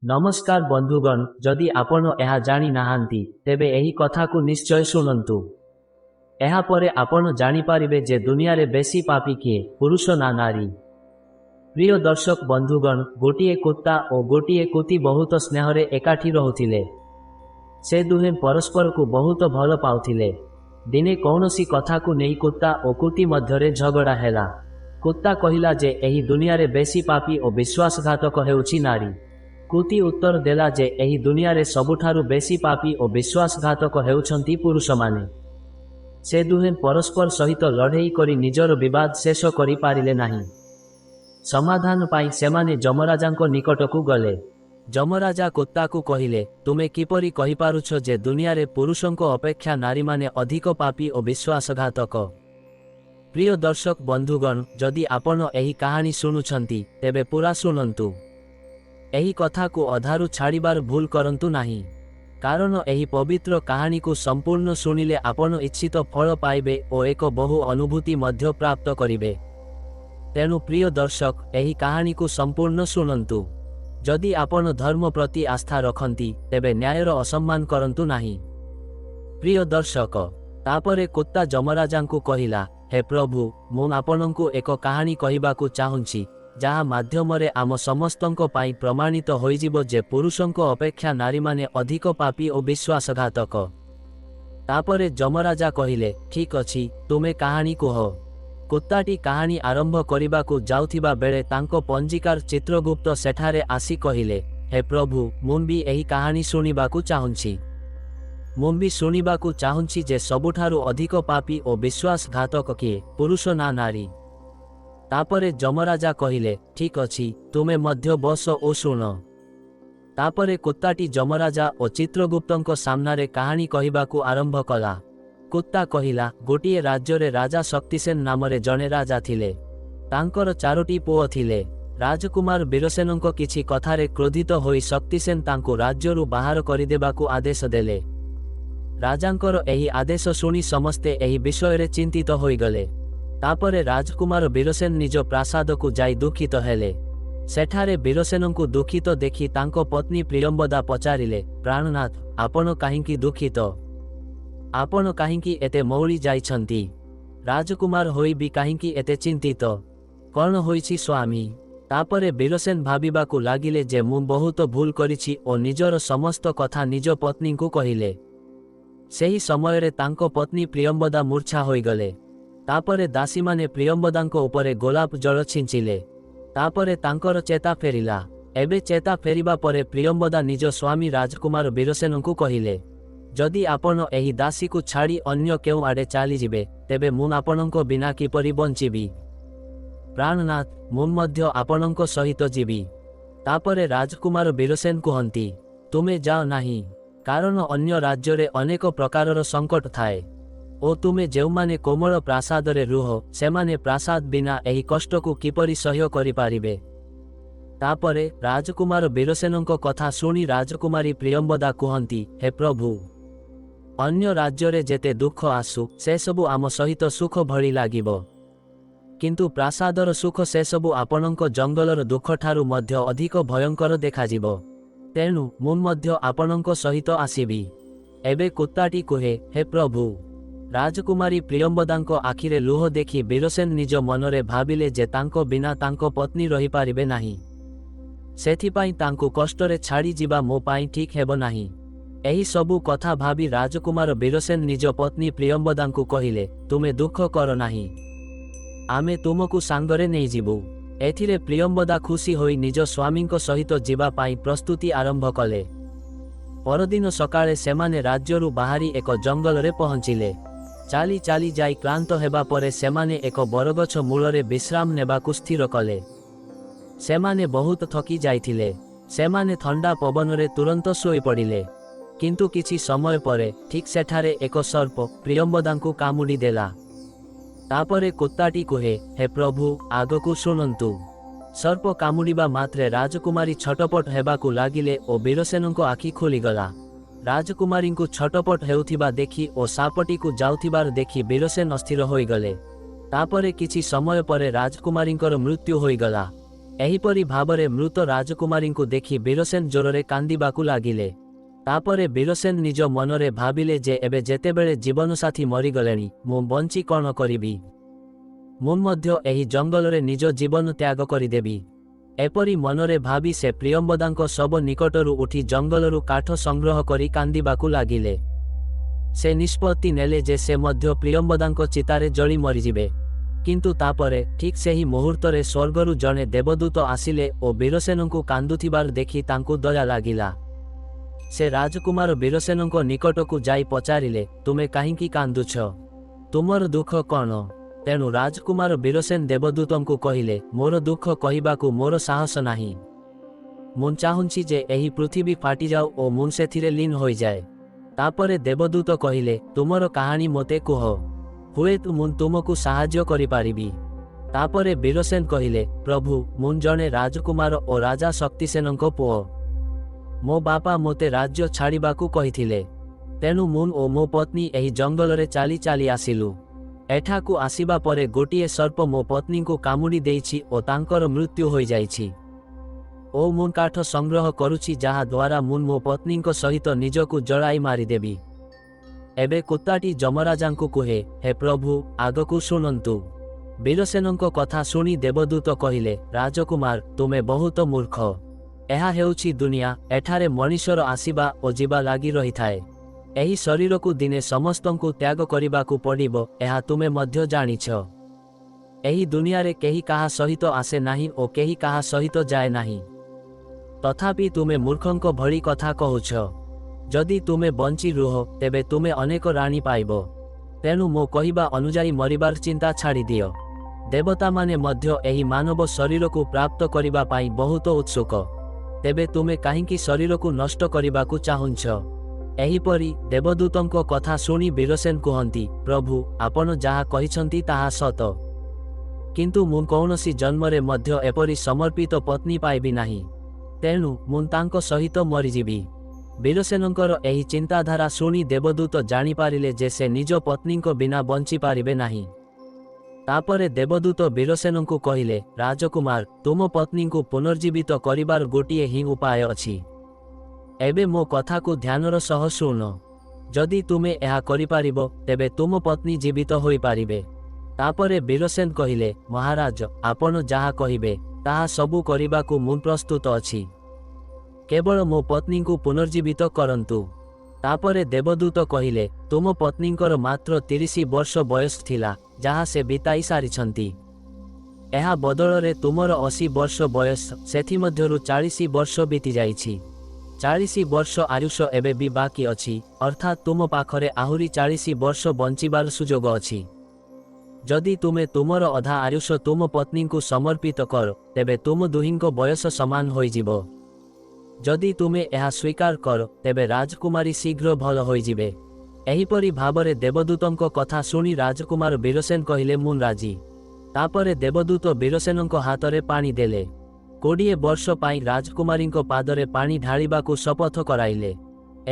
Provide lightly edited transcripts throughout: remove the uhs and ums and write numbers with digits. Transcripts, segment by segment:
नमस्कार बंधुगण, जदि आपण एहा जानी नाहांती तेबे एही कथा को निश्चय शुणंतु। एहा परे आपण जानी पारिबे जे दुनिया रे बेसी पापी किए, पुरुष ना नारी। प्रिय दर्शक बंधुगण, गोटिए कुत्ता और गोटिए कुती बहुत स्नेहरे एकाठी रहुथिले। से दुहे परस्पर को बहुत भल पाउथिले। दिने कौनसी कथा को नहीं कुत्ता और कुती मध्यरे झगड़ा हेला। कुत्ता कहिला जे एही दुनिया रे बेसी पापी और विश्वासघातक हेउछि नारी। कुती उत्तर देला जे एही दुनिया रे सबुठारु बेसी पापी और विश्वासघातक हेउछंती पुरुष माने। से दुहे परस्पर सहित लड़ेई करी निजर विवाद शेष करि पारिले नाही। समाधान पाई सेमाने जमराजांको निकटकू गले। जमराजा कुत्ता को कहिले, तुमे किपरि कहि पारुछ जे दुनिया रे पुरुषंको अपेक्षा नारी माने अधिक पापी और विश्वासघातक। प्रिय दर्शक बंधुगण, जदि आपण एही कहानी शुणुछंती तेबे पूरा शुणंतु। एही कथा को अधारु छाड़िबार भूल करंतु नाही, कारण एही पवित्र कहानी को संपूर्ण शुणिले आपण इच्छित फल पाइबे और एक बहु अनुभूति मध्य प्राप्त करिबे। तेणु प्रिय दर्शक, एही कहानी को संपूर्ण शुणंतु। जदि आपण धर्म प्रति आस्था रखंती तेबे न्यायर असम्मान करंतु नाही। प्रिय दर्शक, तापरे कुत्ता जमराजांकु कहिला, हे प्रभु, मु आपनंकु एक कहानी कहिबाकु चाहुंची, जहा माध्यमरे आम समस्तंको पाई प्रमाणित होइजिबो जे पुरुषंको अपेक्षा नारी माने अधिक पापी और विश्वासघातक। तापरे जमराजा कहिले, ठीक अछि, तुमे कहानी कुह। कुत्ताटी कहानी आरंभ करिबाकु जाउथिबा बेले तांको पंजिकार चित्रगुप्त सेठारे आसी कहिले, हे प्रभु, मुन भी एही कहानी शुणिबाकु चाहुंची। मुन भी शुणिबाकु चाहुंची जे सबुठारु अधिक पापी और विश्वासघातक किए, पुरुष ना नारी। तापरे जमराजा कहिले, ठीक अछि, तुमे मध्य बस ओ शुण। तापरे कुत्ताटी जमराजा और चित्रगुप्तंको सामनारे कहानी कहिबाकु आरंभ कला। कुत्ता कहिला, गोटिए राज्ୟରେ राजा शक्तिसेन नामरे जणे राजा थिले। तांकर चारोटी पुओ थिले। राजकुमार वीरसेनंको किछि कथारे क्रोधित होई शक्तिसेन तांको राज्यरु बाहर करिदेबाकु आदेश देले। राजांकर एही आदेश शुणी समस्ते एही विषयरे चिंतित होई गले। तापरे राजकुमार वीरसेन निज प्रासाद को जाई दुखित हेले। सेठारे वीरसेनंकु दुखित देखि तांको पत्नी प्रियंबदा पचारिले, प्राणनाथ, आपण काहिंकी दुखित? आपण काहिंकी एते मौली जाइछंती? राजकुमार होई भी काहिंकी एते चिंतित? कौन होइछि स्वामी? तापरे वीरसेन भाबिबाकु लागिले जे मु बहुत भूल करिछि और निजर समस्त कथा निज पत्नी को कहिले। सेही समयरे तांको पत्नी प्रियंबदा मूर्छा होई गले। तापरे दासी माने प्रियंबदांको उपरे गोलाप जल छिंचिले। तापरे तांकर चेता फेरिला। एबे चेता फेरिबा परे प्रियंबदा निज स्वामी राजकुमार वीरसेनंकु कहिले, जदि आपण एही दासी को छाड़ी अन्य केउ आडे चाली जिबे तेबे मु आपणंको बिना किपरि बंचिबी? प्राणनाथ, मु मध्य आपणंको सहित जीवी। तापरे राजकुमार वीरसेन कहंती, तुमे जाओ नाही, कारण अन्य राज्यरे अनेक प्रकारर संकट थाए ओ तुमे जेउमाने कोमल प्रासादरे रुह सेमाने प्रासाद बिना एही कष्ट को किपरि सहय करि पारिबे। तापरे राजकुमार वीरसेनंको कथा शुणी राजकुमारी प्रियंबदा कहंती, हे प्रभु, अन्य राज्यरे जेते दुख आसु से सबु आम सहित सुख भଳି लागिबो, किंतु प्रासादर सुख से सबु आपणंको जंगलर दुख ठारु मध्य अधिक भयंकर देखाजिबो। तेणु मु मध्य आपणंको सहित आसीबी। एबे कुत्ताटी कहे, हे प्रभु। राजकुमारी प्रियंबदांको आखिरे लुह देखि वीरसेन निज मनरे भाबिले जे तांको बिना तांको पत्नी रही पारिबे नाही। सेथिपाई तांको कष्टरे छाड़ी जिबा मो पाई ठीक हेबो नाही। एही सबु कथा भाबी राजकुमार वीरसेन निज पत्नी प्रियंबदांको कहिले, तुमे दुख कर नाही, आमे तुमको सांगरे नहीं जिबु। एथिरे प्रियंबदा खुशी होई निज स्वामींको सहित जिबा पाई प्रस्तुति आरंभ कले। परदिन सकाळे सेमाने राज्यरु बाहरी एक जंगलरे पहुंचिले। चाली चाली जाई क्लांत हेबा परे सेमाने एक बरगछ मूलरे विश्राम नेबाकु स्थिर कले। सेमाने बहुत थकी जाइथिले। सेमाने ठंडा पवनरे तुरंत सोई पड़िले। किंतु किछि समय परे ठीक सेठारे एक सर्प प्रियंबदांकु कामुडी देला। तापरे कुत्ताटी कहे, हे प्रभु, आगकु शुणंतु। सर्प कामुडिबा मात्रे राजकुमारी छटपट हेबाकु लागिले ओ वीरसेनंको आखि खोलीगला। राजकुमारींकु छटपट हेउथिबा देखि ओ सापटी को जाउथिबार देखि वीरसेन अस्थिर होई गले। तापरे किछि समय परे राजकुमारींकर मृत्यु होई गला। एहीपरि भावरे मृत राजकुमारीଙ୍କୁ देखि ବୀରସେନ ଜୋରରେ କାନ୍ଦିବାକୁ ଲାଗିଲେ। ତାପରେ ବୀରସେନ ନିଜ ମନରେ ଭାବିଲେ ଯେ ଏବେ ଯେତେବେଳେ ଜୀବନସାଥୀ ମରିଗଲେଣି ମୁଁ ବଞ୍ଚି କ'ଣ କରିବି? ମୁଁ ମଧ୍ୟ ଏହି ଜଙ୍ଗଲରେ ନିଜ ଜୀବନ ତ୍ୟାଗ କରିଦେବି। ଏପରି ମନରେ ଭାବି ସେ ପ୍ରିୟମ୍ବଦାଙ୍କ ଶବ ନିକଟରୁ ଉଠି ଜଙ୍ଗଲରୁ କାଠ ସଂଗ୍ରହ କରି କାନ୍ଦିବାକୁ ଲାଗିଲେ। ସେ ନିଷ୍ପତ୍ତି ନେଲେ ଯେ ସେ ମଧ୍ୟ ପ୍ରିୟମ୍ବଦାଙ୍କ ଚିତାରେ ଜଳି ମରିଯିବେ। କିନ୍ତୁ ତାପରେ ଠିକ୍ ସେହି ମୁହୂର୍ତ୍ତରେ ସ୍ୱର୍ଗରୁ ଜଣେ ଦେବଦୂତ ଆସିଲେ ଓ ବୀରସେନଙ୍କୁ କାନ୍ଦୁଥିବାର ଦେଖି ତାଙ୍କୁ ଦୟା ଲାଗିଲା। ସେ ରାଜକୁମାର ବୀରସେନଙ୍କ ନିକଟକୁ ଯାଇ ପଚାରିଲେ, ତୁମେ କାହିଁକି କାନ୍ଦୁଛ? ତୁମର ଦୁଃଖ କ'ଣ? ତେଣୁ ରାଜକୁମାର ବୀରସେନ ଦେବଦୂତଙ୍କୁ କହିଲେ, ମୋର ଦୁଃଖ କହିବାକୁ ମୋର ସାହସ ନାହିଁ। ମୁଁ ଚାହୁଁଛି ଯେ ଏହି ପୃଥିବୀ ଫାଟିଯାଉ ଓ ମୁଁ ସେଥିରେ ଲୀନ ହୋଇଯାଏ। ତାପରେ ଦେବଦୂତ କହିଲେ, ତୁମର କାହାଣୀ ମୋତେ କୁହ, ହୁଏତ ମୁଁ ତୁମକୁ ସାହାଯ୍ୟ କରିପାରିବି। ତାପରେ ବୀରସେନ କହିଲେ, ପ୍ରଭୁ, ମୁଁ ଜଣେ ରାଜକୁମାର ଓ ରାଜା ଶକ୍ତିସେନଙ୍କ ପୁଅ। ମୋ ବାପା ମୋତେ ରାଜ୍ୟ ଛାଡ଼ିବାକୁ କହିଥିଲେ। ତେଣୁ ମୁଁ ଓ ମୋ ପତ୍ନୀ ଏହି ଜଙ୍ଗଲରେ ଚାଲି ଚାଲି ଆସିଲୁ। ଏଠାକୁ ଆସିବା ପରେ ଗୋଟିଏ ସର୍ପ ମୋ ପତ୍ନୀଙ୍କୁ କାମୁଡ଼ି ଦେଇଛି ଓ ତାଙ୍କର ମୃତ୍ୟୁ ହୋଇଯାଇଛି। ଓ ମୁଁ କାଠ ସଂଗ୍ରହ କରୁଛି ଯାହା ଦ୍ୱାରା ମୁଁ ମୋ ପତ୍ନୀଙ୍କ ସହିତ ନିଜକୁ ଜଳାଇ ମାରିଦେବି। ଏବେ କୁତ୍ତାଟି ଯମରାଜାଙ୍କୁ କୁହେ, ହେ ପ୍ରଭୁ, ଆଗକୁ ଶୁଣନ୍ତୁ। ବୀରସେନଙ୍କ କଥା ଶୁଣି ଦେବଦୂତ କହିଲେ, ରାଜକୁମାର, ତୁମେ ବହୁତ ମୂର୍ଖ। ଏହା ହେଉଛି ଦୁନିଆ, ଏଠାରେ ମଣିଷର ଆସିବା ଓ ଯିବା ଲାଗି ରହିଥାଏ। ଏହି ଶରୀରକୁ ଦିନେ ସମସ୍ତଙ୍କୁ ତ୍ୟାଗ କରିବାକୁ ପଡ଼ିବ, ଏହା ତୁମେ ମଧ୍ୟ ଜାଣିଛ। ଏହି ଦୁନିଆରେ କେହି କାହା ସହିତ ଆସେ ନାହିଁ ଓ କେହି କାହା ସହିତ ଯାଏ ନାହିଁ। ତଥାପି ତୁମେ ମୂର୍ଖଙ୍କ ଭଳି କଥା କହୁଛ। ଯଦି ତୁମେ ବଞ୍ଚି ରୁହ ତେବେ ତୁମେ ଅନେକ ରାଣୀ ପାଇବ। ତେଣୁ ମୋ କହିବା ଅନୁଯାୟୀ ମରିବାର ଚିନ୍ତା ଛାଡ଼ିଦିଅ। ଦେବତାମାନେ ମଧ୍ୟ ଏହି ମାନବ ଶରୀରକୁ ପ୍ରାପ୍ତ କରିବା ପାଇଁ ବହୁତ ଉତ୍ସୁକ। ତେବେ ତୁମେ କାହିଁକି ଶରୀରକୁ ନଷ୍ଟ କରିବାକୁ ଚାହୁଁଛ? ଏହିପରି ଦେବଦୂତଙ୍କ କଥା ଶୁଣି ବୀରସେନ କୁହନ୍ତି, ପ୍ରଭୁ, ଆପଣ ଯାହା କହିଛନ୍ତି ତାହା ସତ। କିନ୍ତୁ ମୁଁ କୌଣସି ଜନ୍ମରେ ମଧ୍ୟ ଏପରି ସମର୍ପିତ ପତ୍ନୀ ପାଇବି ନାହିଁ। ତେଣୁ ମୁଁ ତାଙ୍କ ସହିତ ମରିଯିବି। ବୀରସେନଙ୍କର ଏହି ଚିନ୍ତାଧାରା ଶୁଣି ଦେବଦୂତ ଜାଣିପାରିଲେ ଯେ ସେ ନିଜ ପତ୍ନୀଙ୍କ ବିନା ବଞ୍ଚିପାରିବେ ନାହିଁ। ତାପରେ ଦେବଦୂତ ବୀରସେନଙ୍କୁ କହିଲେ, ରାଜକୁମାର, ତୁମ ପତ୍ନୀଙ୍କୁ ପୁନର୍ଜୀବିତ କରିବାର ଗୋଟିଏ ହିଁ ଉପାୟ ଅଛି। ଏବେ ମୋ କଥାକୁ ଧ୍ୟାନର ସହ ଶୁଣ। ଯଦି ତୁମେ ଏହା କରିପାରିବ ତେବେ ତୁମ ପତ୍ନୀ ଜୀବିତ ହୋଇପାରିବେ। ତାପରେ ବୀରସେନ କହିଲେ, ମହାରାଜ, ଆପଣ ଯାହା କହିବେ ତାହା ସବୁ କରିବାକୁ ମୁଁ ପ୍ରସ୍ତୁତ ଅଛି। କେବଳ ମୋ ପତ୍ନୀଙ୍କୁ ପୁନର୍ଜୀବିତ କରନ୍ତୁ। ତାପରେ ଦେବଦୂତ କହିଲେ, ତୁମ ପତ୍ନୀଙ୍କର ମାତ୍ର 30 ବର୍ଷ ବୟସ ଥିଲା, ଯାହା ସେ ବିତାଇ ସାରିଛନ୍ତି। ଏହା ବଦଳରେ ତୁମର 80 ବର୍ଷ ବୟସ, ସେଥିମଧ୍ୟରୁ 40 ବର୍ଷ ବିତିଯାଇଛି। 40 ବର୍ଷ ଆୟୁଷ ଏବେ ବି ବାକି ଅଛି, ଅର୍ଥାତ୍ ତୁମ ପାଖରେ ଆହୁରି 40 ବର୍ଷ ବଞ୍ଚିବାର ସୁଯୋଗ ଅଛି। ଯଦି ତୁମେ ତୁମର ଅଧା ଆୟୁଷ ତୁମ ପତ୍ନୀଙ୍କୁ ସମର୍ପିତ କର ତେବେ ତୁମ ଦୁହିଁଙ୍କ ବୟସ ସମାନ ହୋଇଯିବ। ଯଦି ତୁମେ ଏହା ସ୍ୱୀକାର କର ତେବେ ରାଜକୁମାରୀ ଶୀଘ୍ର ଭଲ ହୋଇଯିବେ। ଏହିପରି ଭାବରେ ଦେବଦୂତଙ୍କ କଥା ଶୁଣି ରାଜକୁମାର ବୀରସେନ କହିଲେ, ମୁଁ ରାଜି। ତାପରେ ଦେବଦୂତ ବୀରସେନଙ୍କ ହାତରେ ପାଣି ଦେଲେ। 20 ବର୍ଷ ପାଇଁ ରାଜକୁମାରୀଙ୍କ ପାଦରେ ପାଣି ଢାଳିବାକୁ ଶପଥ କରାଇଲେ।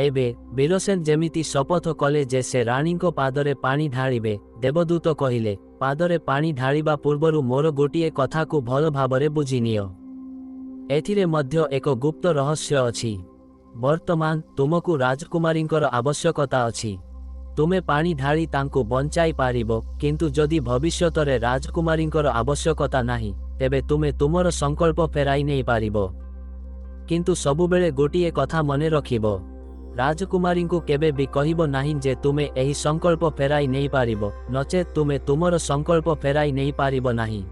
ଏବେ ବୀରସେନ ଯେମିତି ଶପଥ କଲେ ଯେ ସେ ରାଣୀଙ୍କ ପାଦରେ ପାଣି ଢାଳିବେ, ଦେବଦୂତ କହିଲେ, ପାଦରେ ପାଣି ଢାଳିବା ପୂର୍ବରୁ ମୋର ଗୋଟିଏ କଥାକୁ ଭଲ ଭାବରେ ବୁଝିନିଅ। ଏଥିରେ ମଧ୍ୟ ଏକ ଗୁପ୍ତ ରହସ୍ୟ ଅଛି। ବର୍ତ୍ତମାନ ତୁମକୁ ରାଜକୁମାରୀଙ୍କର ଆବଶ୍ୟକତା ଅଛି। ତୁମେ ପାଣି ଢାଳି ତାଙ୍କୁ ବଞ୍ଚାଇ ପାରିବ, କିନ୍ତୁ ଯଦି ଭବିଷ୍ୟତରେ ରାଜକୁମାରୀଙ୍କର ଆବଶ୍ୟକତା ନାହିଁ ତେବେ ତୁମେ ତୁମର ସଂକଳ୍ପ ଫେରାଇ ନେଇପାରିବ। କିନ୍ତୁ ସବୁବେଳେ ଗୋଟିଏ କଥା ମନେ ରଖିବ, ରାଜକୁମାରୀଙ୍କୁ କେବେ ବି କହିବ ନାହିଁ ଯେ ତୁମେ ଏହି ସଂକଳ୍ପ ଫେରାଇ ନେଇପାରିବ, ନଚେତ୍ ତୁମେ ତୁମର ସଂକଳ୍ପ ଫେରାଇ ନେଇପାରିବ ନାହିଁ।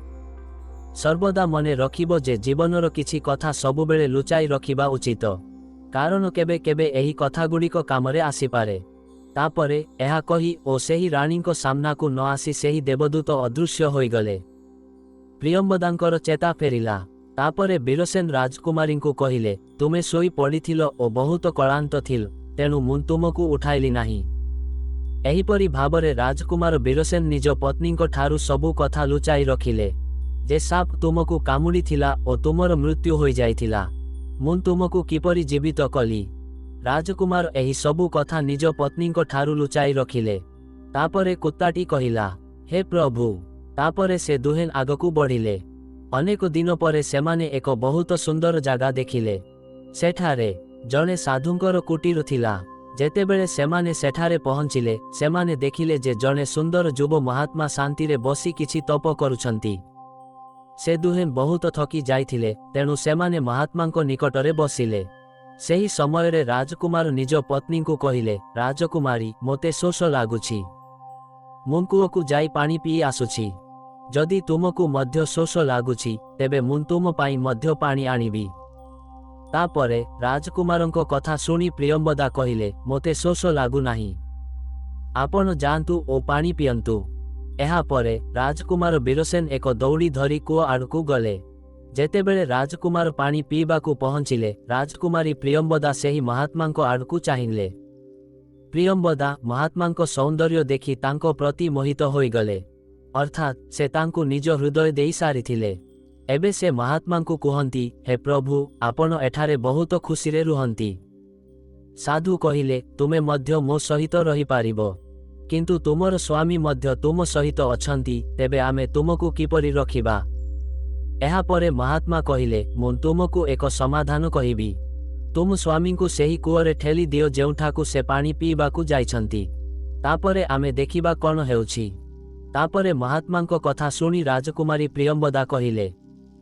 ସର୍ବଦା ମନେ ରଖିବ ଯେ ଜୀବନର କିଛି କଥା ସବୁବେଳେ ଲୁଚାଇ ରଖିବା ଉଚିତ, କାରଣ କେବେ କେବେ ଏହି କଥାଗୁଡ଼ିକ କାମରେ ଆସିପାରେ। ତାପରେ ଏହା କହି ଓ ସେହି ରାଣୀଙ୍କ ସାମ୍ନାକୁ ନ ଆସି ସେହି ଦେବଦୂତ ଅଦୃଶ୍ୟ ହୋଇଗଲେ। ପ୍ରିୟମ୍ବଦାଙ୍କର ଚେତା ଫେରିଲା। ତାପରେ ବୀରସେନ ରାଜକୁମାରୀଙ୍କୁ କହିଲେ, ତୁମେ ଶୋଇ ପଡ଼ିଥିଲ ଓ ବହୁତ କ୍ଳାନ୍ତ ଥିଲ, ତେଣୁ ମୁଁ ତୁମକୁ ଉଠାଇଲି ନାହିଁ। ଏହିପରି ଭାବରେ ରାଜକୁମାର ବୀରସେନ ନିଜ ପତ୍ନୀଙ୍କ ଠାରୁ ସବୁ କଥା ଲୁଚାଇ ରଖିଲେ। ଯେ ସାପ ତୁମକୁ କାମୁଡ଼ିଥିଲା ଓ ତୁମର ମୃତ୍ୟୁ ହୋଇଯାଇଥିଲା, ମୁଁ ତୁମକୁ କିପରି ଜୀବିତ କଲି। ରାଜକୁମାର ଏହି ସବୁ କଥା ନିଜ ପତ୍ନୀଙ୍କ ଠାରୁ ଲୁଚାଇ ରଖିଲେ। ତାପରେ କୁତ୍ତାଟି କହିଲା, ହେ ପ୍ରଭୁ। ତାପରେ ସେ ଦୁହେଁ ଆଗକୁ ବଢ଼ିଲେ। ଅନେକ ଦିନ ପରେ ସେମାନେ ଏକ ବହୁତ ସୁନ୍ଦର ଜାଗା ଦେଖିଲେ। ସେଠାରେ ଜଣେ ସାଧୁଙ୍କର କୁଟୀର ଥିଲା। ଯେତେବେଳେ ସେମାନେ ସେଠାରେ ପହଞ୍ଚିଲେ, ସେମାନେ ଦେଖିଲେ ଯେ ଜଣେ ସୁନ୍ଦର ଯୁବ ମହାତ୍ମା ଶାନ୍ତିରେ ବସି କିଛି ତପ କରୁଛନ୍ତି। ସେ ଦୁହେଁ ବହୁତ ଥକି ଯାଇଥିଲେ, ତେଣୁ ସେମାନେ ମହାତ୍ମାଙ୍କ ନିକଟରେ ବସିଲେ। ସେହି ସମୟରେ ରାଜକୁମାର ନିଜ ପତ୍ନୀଙ୍କୁ କହିଲେ, ରାଜକୁମାରୀ, ମୋତେ ଶୋଷ ଲାଗୁଛି। ମୁଁ କୂଅକୁ ଯାଇ ପାଣି ପିଇ ଆସୁଛି। ଯଦି ତୁମକୁ ମଧ୍ୟ ଶୋଷ ଲାଗୁଛି, ତେବେ ମୁଁ ତୁମ ପାଇଁ ମଧ୍ୟ ପାଣି ଆଣିବି। ତାପରେ ରାଜକୁମାରଙ୍କ କଥା ଶୁଣି ପ୍ରିୟମ୍ବଦା କହିଲେ, ମୋତେ ଶୋଷ ଲାଗୁନାହିଁ। ଆପଣ ଯାଆନ୍ତୁ ଓ ପାଣି ପିଅନ୍ତୁ। ଏହାପରେ ରାଜକୁମାର ବୀରସେନ ଏକ ଦୌଡ଼ି ଧରି କୂଅ ଆଡ଼କୁ ଗଲେ। ଯେତେବେଳେ ରାଜକୁମାର ପାଣି ପିଇବାକୁ ପହଞ୍ଚିଲେ, ରାଜକୁମାରୀ ପ୍ରିୟମ୍ବଦା ସେହି ମହାତ୍ମାଙ୍କ ଆଡ଼କୁ ଚାହିଁଲେ। ପ୍ରିୟମ୍ବଦା ମହାତ୍ମାଙ୍କ ସୌନ୍ଦର୍ଯ୍ୟ ଦେଖି ତାଙ୍କ ପ୍ରତି ମୋହିତ ହୋଇଗଲେ, ଅର୍ଥାତ୍ ସେ ତାଙ୍କୁ ନିଜ ହୃଦୟ ଦେଇ ସାରିଥିଲେ। ଏବେ ସେ ମହାତ୍ମାଙ୍କୁ କୁହନ୍ତି, ହେ ପ୍ରଭୁ, ଆପଣ ଏଠାରେ ବହୁତ ଖୁସିରେ ରୁହନ୍ତି। ସାଧୁ କହିଲେ, ତୁମେ ମଧ୍ୟ ମୋ ସହିତ ରହିପାରିବ, କିନ୍ତୁ ତୁମର ସ୍ୱାମୀ ମଧ୍ୟ ତୁମ ସହିତ ଅଛନ୍ତି, ତେବେ ଆମେ ତୁମକୁ କିପରି ରଖିବା? ଏହାପରେ ମହାତ୍ମା କହିଲେ, ମୁଁ ତୁମକୁ ଏକ ସମାଧାନ କହିବି। ତୁମ ସ୍ୱାମୀଙ୍କୁ ସେହି କୂଅରେ ଠେଲି ଦିଅ ଯେଉଁଠାକୁ ସେ ପାଣି ପିଇବାକୁ ଯାଇଛନ୍ତି। ତାପରେ ଆମେ ଦେଖିବା କ'ଣ ହେଉଛି। ତାପରେ ମହାତ୍ମାଙ୍କ କଥା ଶୁଣି ରାଜକୁମାରୀ ପ୍ରିୟମ୍ବଦା କହିଲେ,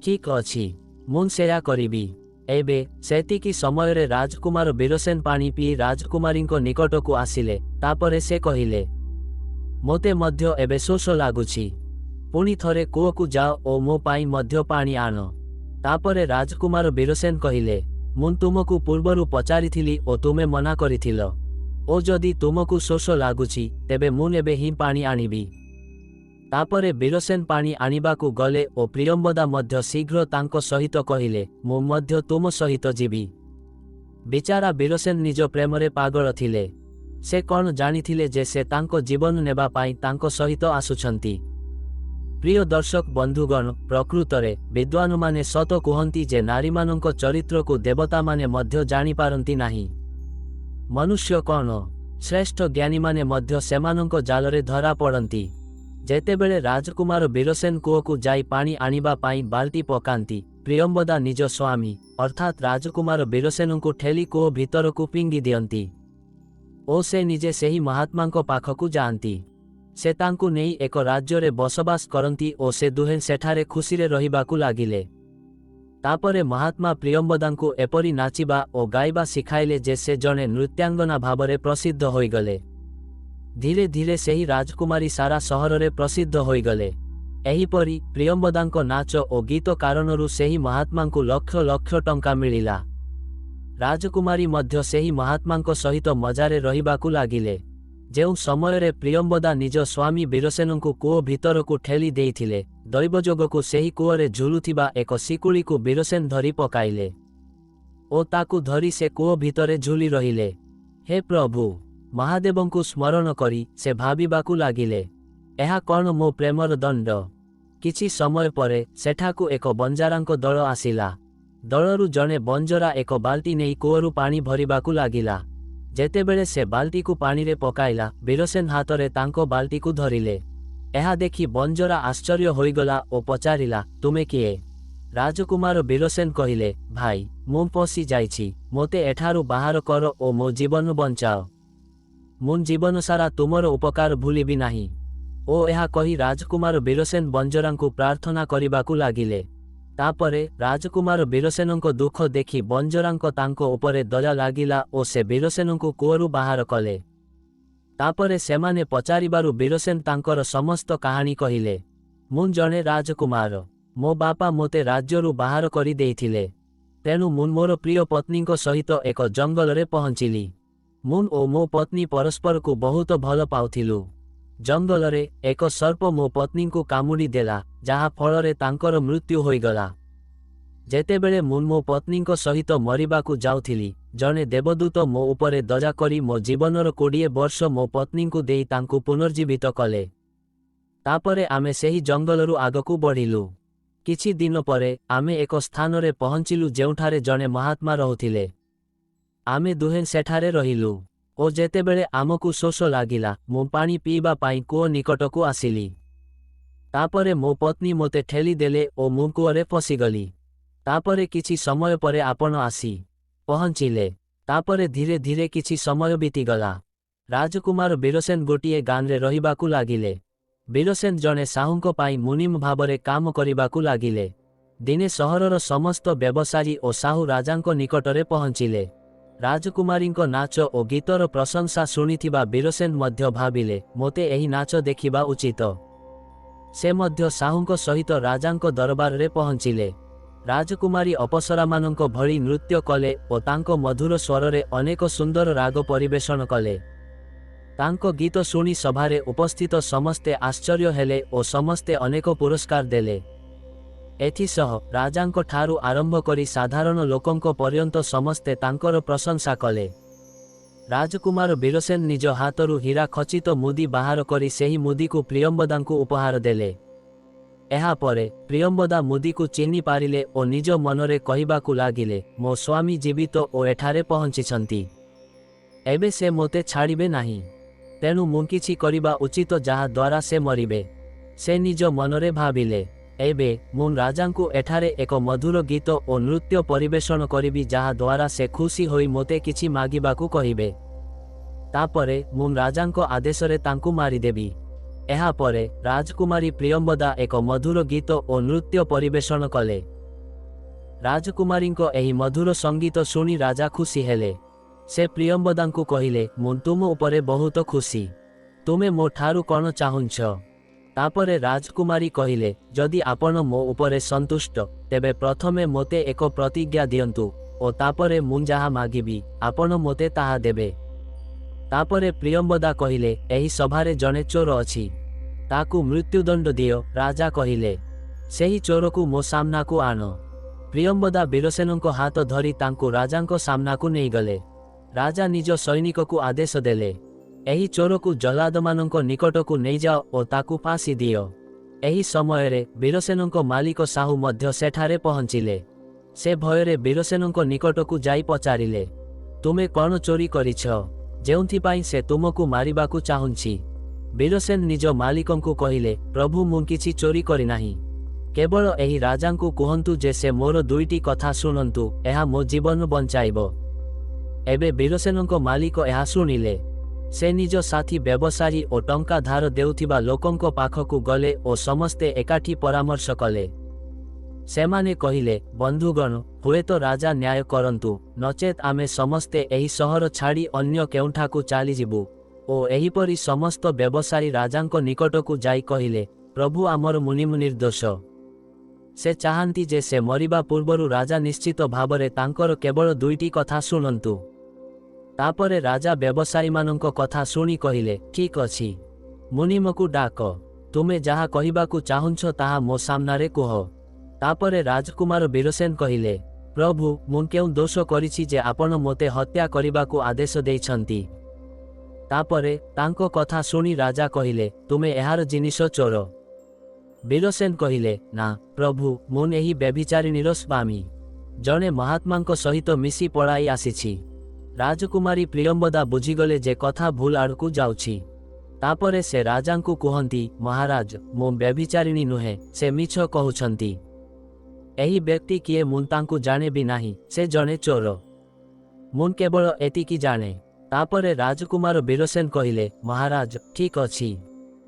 ଠିକ୍ ଅଛି, ମୁଁ ସେୟା କରିବି। ଏବେ ସେତିକି ସମୟରେ ରାଜକୁମାର ବୀରସେନ ପାଣି ପିଇ ରାଜକୁମାରୀଙ୍କ ନିକଟକୁ ଆସିଲେ। ତାପରେ ସେ କହିଲେ, ମୋତେ ମଧ୍ୟ ଏବେ ଶୋଷ ଲାଗୁଛି। ପୁଣି ଥରେ କୂଅକୁ ଯାଅ ଓ ମୋ ପାଇଁ ମଧ୍ୟ ପାଣି ଆଣ। ତାପରେ ରାଜକୁମାର ବୀରସେନ କହିଲେ, ମୁଁ ତୁମକୁ ପୂର୍ବରୁ ପଚାରିଥିଲି ଓ ତୁମେ ମନା କରିଥିଲ। ଓ ଯଦି ତୁମକୁ ଶୋଷ ଲାଗୁଛି, ତେବେ ମୁଁ ଏବେ ହିଁ ପାଣି ଆଣିବି। ତାପରେ ବୀରସେନ ପାଣି ଆଣିବାକୁ ଗଲେ ଓ ପ୍ରିୟମ୍ବଦା ମଧ୍ୟ ଶୀଘ୍ର ତାଙ୍କ ସହିତ କହିଲେ, ମୁଁ ମଧ୍ୟ ତୁମ ସହିତ ଯିବି। ବିଚାରା ବୀରସେନ ନିଜ ପ୍ରେମରେ ପାଗଳ ଥିଲେ। ସେ କ'ଣ ଜାଣିଥିଲେ ଯେ ସେ ତାଙ୍କ ଜୀବନ ନେବା ପାଇଁ ତାଙ୍କ ସହିତ ଆସୁଛନ୍ତି। ପ୍ରିୟ ଦର୍ଶକ ବନ୍ଧୁଗଣ, ପ୍ରକୃତରେ ବିଦ୍ୱାନମାନେ ସତ କୁହନ୍ତି ଯେ ନାରୀମାନଙ୍କ ଚରିତ୍ରକୁ ଦେବତାମାନେ ମଧ୍ୟ ଜାଣିପାରନ୍ତି ନାହିଁ। ମନୁଷ୍ୟ କ'ଣ? ଶ୍ରେଷ୍ଠ ଜ୍ଞାନୀମାନେ ମଧ୍ୟ ସେମାନଙ୍କ ଜାଲରେ ଧରା ପଡ଼ନ୍ତି। ଯେତେବେଳେ ରାଜକୁମାର ବୀରସେନ କୂଅକୁ ଯାଇ ପାଣି ଆଣିବା ପାଇଁ ବାଲ୍ଟି ପକାନ୍ତି, ପ୍ରିୟମ୍ବଦା ନିଜ ସ୍ୱାମୀ ଅର୍ଥାତ୍ ରାଜକୁମାର ବୀରସେନଙ୍କୁ ଠେଲି କୂଅ ଭିତରକୁ ଫିଙ୍ଗି ଦିଅନ୍ତି ଓ ସେ ନିଜେ ସେହି ମହାତ୍ମାଙ୍କ ପାଖକୁ ଯାଆନ୍ତି। ସେ ତାଙ୍କୁ ନେଇ ଏକ ରାଜ୍ୟରେ ବସବାସ କରନ୍ତି ଓ ସେ ଦୁହେଁ ସେଠାରେ ଖୁସିରେ ରହିବାକୁ ଲାଗିଲେ। ତାପରେ ମହାତ୍ମା ପ୍ରିୟମ୍ବଦାଙ୍କୁ ଏପରି ନାଚିବା ଓ ଗାଇବା ଶିଖାଇଲେ ଯେ ସେ ଜଣେ ନୃତ୍ୟାଙ୍ଗନା ଭାବରେ ପ୍ରସିଦ୍ଧ ହୋଇଗଲେ। ଧୀରେ ଧୀରେ ସେହି ରାଜକୁମାରୀ ସାରା ସହରରେ ପ୍ରସିଦ୍ଧ ହୋଇଗଲେ। ଏହିପରି ପ୍ରିୟମ୍ବଦାଙ୍କ ନାଚ ଓ ଗୀତ କାରଣରୁ ସେହି ମହାତ୍ମାଙ୍କୁ ଲକ୍ଷ ଲକ୍ଷ ଟଙ୍କା ମିଳିଲା। ରାଜକୁମାରୀ ମଧ୍ୟ ସେହି ମହାତ୍ମାଙ୍କ ସହିତ ମଜାରେ ରହିବାକୁ ଲାଗିଲେ। ଯେଉଁ ସମୟରେ ପ୍ରିୟମ୍ବଦା ନିଜ ସ୍ୱାମୀ ବୀରସେନଙ୍କୁ କୂଅ ଭିତରକୁ ଠେଲି ଦେଇଥିଲେ, ଦୈବଯୋଗକୁ ସେହି କୂଅରେ ଝୁଲୁଥିବା ଏକ ଶିକୁଳିକୁ ବୀରସେନ ଧରି ପକାଇଲେ ଓ ତାକୁ ଧରି ସେ କୂଅ ଭିତରେ ଝୁଲି ରହିଲେ। ହେ ପ୍ରଭୁ, ମହାଦେବଙ୍କୁ ସ୍ମରଣ କରି ସେ ଭାବିବାକୁ ଲାଗିଲେ, ଏହା କ'ଣ ମୋ ପ୍ରେମର ଦଣ୍ଡ? କିଛି ସମୟ ପରେ ସେଠାକୁ ଏକ ବଞ୍ଜାରାଙ୍କ ଦଳ ଆସିଲା। ଦଳରୁ ଜଣେ ବଞ୍ଜରା ଏକ ବାଲ୍ଟି ନେଇ କୂଅରୁ ପାଣି ଭରିବାକୁ ଲାଗିଲା। ଯେତେବେଳେ ସେ ବାଲ୍ଟିକୁ ପାଣିରେ ପକାଇଲା, ବୀରସେନ ହାତରେ ତାଙ୍କ ବାଲ୍ଟିକୁ ଧରିଲେ। ଏହା ଦେଖି ବଞ୍ଜରା ଆଶ୍ଚର୍ଯ୍ୟ ହୋଇଗଲା ଓ ପଚାରିଲା, ତୁମେ କିଏ? ରାଜକୁମାର ବୀରସେନ କହିଲେ, ଭାଇ, ମୁଁ ଫସି ଯାଇଛି, ମୋତେ ଏଠାରୁ ବାହାର କର ଓ ମୋ ଜୀବନ ବଞ୍ଚାଅ। ମୁଁ ଜୀବନ ସାରା ତୁମର ଉପକାର ଭୁଲିବି ନାହିଁ। ଓ ଏହା କହି ରାଜକୁମାର ବୀରସେନ ବଞ୍ଜରାଙ୍କୁ ପ୍ରାର୍ଥନା କରିବାକୁ ଲାଗିଲେ। ତାପରେ ରାଜକୁମାର ବୀରସେନଙ୍କ ଦୁଃଖ ଦେଖି ବଞ୍ଜରାଙ୍କ ତାଙ୍କ ଉପରେ ଦୟା ଲାଗିଲା ଓ ସେ ବୀରସେନଙ୍କୁ କୂଅରୁ ବାହାର କଲେ। ତାପରେ ସେମାନେ ପଚାରିବାରୁ ବୀରସେନ ତାଙ୍କର ସମସ୍ତ କାହାଣୀ କହିଲେ। ମୁଁ ଜଣେ ରାଜକୁମାର। ମୋ ବାପା ମୋତେ ରାଜ୍ୟରୁ ବାହାର କରି ଦେଇଥିଲେ। ତେଣୁ ମୁଁ ମୋର ପ୍ରିୟ ପତ୍ନୀଙ୍କ ସହିତ ଏକ ଜଙ୍ଗଲରେ ପହଞ୍ଚିଲି। ମୁଁ ଓ ମୋ ପତ୍ନୀ ପରସ୍ପରକୁ ବହୁତ ଭଲ ପାଉଥିଲୁ। ଜଙ୍ଗଲରେ ଏକ ସର୍ପ ମୋ ପତ୍ନୀଙ୍କୁ କାମୁଡ଼ି ଦେଲା, ଯାହା ଫଳରେ ତାଙ୍କର ମୃତ୍ୟୁ ହୋଇଗଲା। ଯେତେବେଳେ ମୁଁ ମୋ ପତ୍ନୀଙ୍କ ସହିତ ମରିବାକୁ ଯାଉଥିଲି, ଜଣେ ଦେବଦୂତ ମୋ ଉପରେ ଦୟା କରି ମୋ ଜୀବନର 20 ବର୍ଷ ମୋ ପତ୍ନୀଙ୍କୁ ଦେଇ ତାଙ୍କୁ ପୁନର୍ଜୀବିତ କଲେ। ତାପରେ ଆମେ ସେହି ଜଙ୍ଗଲରୁ ଆଗକୁ ବଢ଼ିଲୁ। କିଛି ଦିନ ପରେ ଆମେ ଏକ ସ୍ଥାନରେ ପହଞ୍ଚିଲୁ ଯେଉଁଠାରେ ଜଣେ ମହାତ୍ମା ରହୁଥିଲେ। ଆମେ ଦୁହେଁ ସେଠାରେ ରହିଲୁ ଓ ଯେତେବେଳେ ଆମକୁ ଶୋଷ ଲାଗିଲା, ମୁଁ ପାଣି ପିଇବା ପାଇଁ କୂଅ ନିକଟକୁ ଆସିଲି। तापरे मो पत्नी मोते ठेली देले ओ मु कूअरे पशिगली। तापरे किछि समय परे आपण आसी पहुँचिले। तापरे धीरे धीरे किछि समय बीतीगला। राजकुमार बीरसेन गोटिए गाँरे रहिबाकू लागिले। बीरसेन जणे साहुंक पाई मुनिम भावरे काम करिबाकू लागिले। दिने सहरर समस्त व्यवसायी ओ साहू राजांको निकटरे पहुँचिले। राजकुमारींको नाच ओ गीतर प्रशंसा शुणिथिबा बीरसेन मध्य भाबिले मोते एही नाच देखिबा उचित। से मध्य साहुंक सहित राजांको दरबारे पहुँचिले। राजकुमारी अपसरामानंको भଳି नृत्य कले ओ तांको मधुर स्वररे अनेक सुंदर राग परिवेषण कले। तांको गीत शुणी सभारे उपस्थित समस्ते आश्चर्य हेले ओ समस्ते अनेक पुरस्कार देले। एथिसह राजांको ठारू आरंभ करी साधारण लोकंको पर्यंत समस्ते तांकर प्रशंसा कले। राजकुमार बीरसेन निज हाथरू हीरा खचित मुदी बाहर करी सेही मुदी को प्रियंबदांकु उपहार देले। एहा परे प्रियंबदा मुदी को चिन्हि पारिले ओ निज मनरे कहिबाकू लागिले मो स्वामी जीवित ओ एठारे पहुंचिछंती। एबे से मोते छाड़िबे नाही। तेणु मु किछि करिबा उचित जहा द्वारा से मरिबे। से निज मनरे भाबिले एबे मु राजांकु एठारे एक मधुर गीत ओ नृत्य परिवेषण करिबि जहा द्वारा से खुशी होई मोते किछि मागिबाकू कहिबे। तापरे मु राजांको आदेशरे तांकु मारिदेबी। एहा परे राजकुमारी प्रियंबदा एक मधुर गीत ओ नृत्य परिवेषण कले। राजकुमारींको एही मधुर संगीत शुणी राजा खुशी हेले। से प्रियंबदांकु कहिले मु तुम उपरे बहुत खुशी। तुमे मो ठारू कौन चाहुंछ? तापरे राजकुमारी कहिले जदि आपण मो उपरे संतुष्ट तेबे प्रथमे मोते एक प्रतिज्ञा दियंतु ओ तापरे मु जहा मागिबी आपण मोते ताहा देबे। तापरे प्रियंबदा कहिले एही सभारे जने चोर अछि ताकू मृत्युदंड दियो। राजा कहिले सेही चोरकू मो सामनाकू आन। प्रियंबदा बीरसेनंको हाथ धरी तांकू राजांको सामनाकू नहीं गले। राजा निज सैनिककू आदेश देले एही चोरकू जल्लादमानंको निकटकू नहीं जाओ ओ ताकू फांसी दियो। एही समयरे बीरसेनंको मालिक साहू मध्य सेठारे पहुँचिले। से भयरे बीरसेनंको निकटकू जाई पचारिले तुमे कौन चोरी करिछ जेउंथिपाई से तुमकू मारिबाकू चाहुंछि? बीरसेन निज मालिकंकू कहिले प्रभु मु किछि चोरी करि नाही। केवल एही राजांकू कुहंतु जे से मोर दुईटी कथा शुणंतु एहा मो जीवन बंचाइबो। एबे बीरसेनंको मालिक एहा शुणिले। से निज साथी व्यवसायी ओ टंका धार देउथिबा लोकंको पाखकू गले ओ समस्ते एकाठी परामर्श कले। सेमाने कहिले बंधुगण हुए तो राजा न्याय करंतु नचेत आमे समस्ते एही सहर छाड़ी अन्य केउठाकू चाली जिबु। ओ एहीपरि समस्त व्यवसायी राजांको निकटकू जाई कहिले प्रभु आमर मुनिम निर्दोष। से चाहंती जे से मरिबा पूर्वरु राजा निश्चित भावरे तांकर केवल दुईटी कथा शुणंतु। तापरे राजा व्यवसायी मानंको कथा शुणी कहिले ठीक अछि मुनिमकू डाक तुमे जहा कहिबाकू चाहुंछ ताहा मो सामनारे कुह। तापरे राजकुमार बीरसेन कहिले प्रभु मु केउ दोष करिछि जे आपण मोते हत्या करिबाकू आदेश देइछंती? तापरे तांको कथा शुणी राजा कहिले तुमे एहार जिनिष चोर? बीरसेन कहिले ना प्रभु मु एही व्यभिचारिणीर स्वामी जणे महात्मांको सहित मिसी पळाई आसीछि। राजकुमारी प्रियंबदा बुझीगले जे कथा भूल आड़कू जाउछि। तापरे से राजांकू कुहंती महाराज मु व्यभिचारिणी नुहे से मिछ कहउछंती। एही व्यक्ति किए मु तांकू जाने भी नाही से जणे चोर। मु केवल एतिकी जाने। तापरे राजकुमार बीरसेन कहिले महाराज ठीक अछि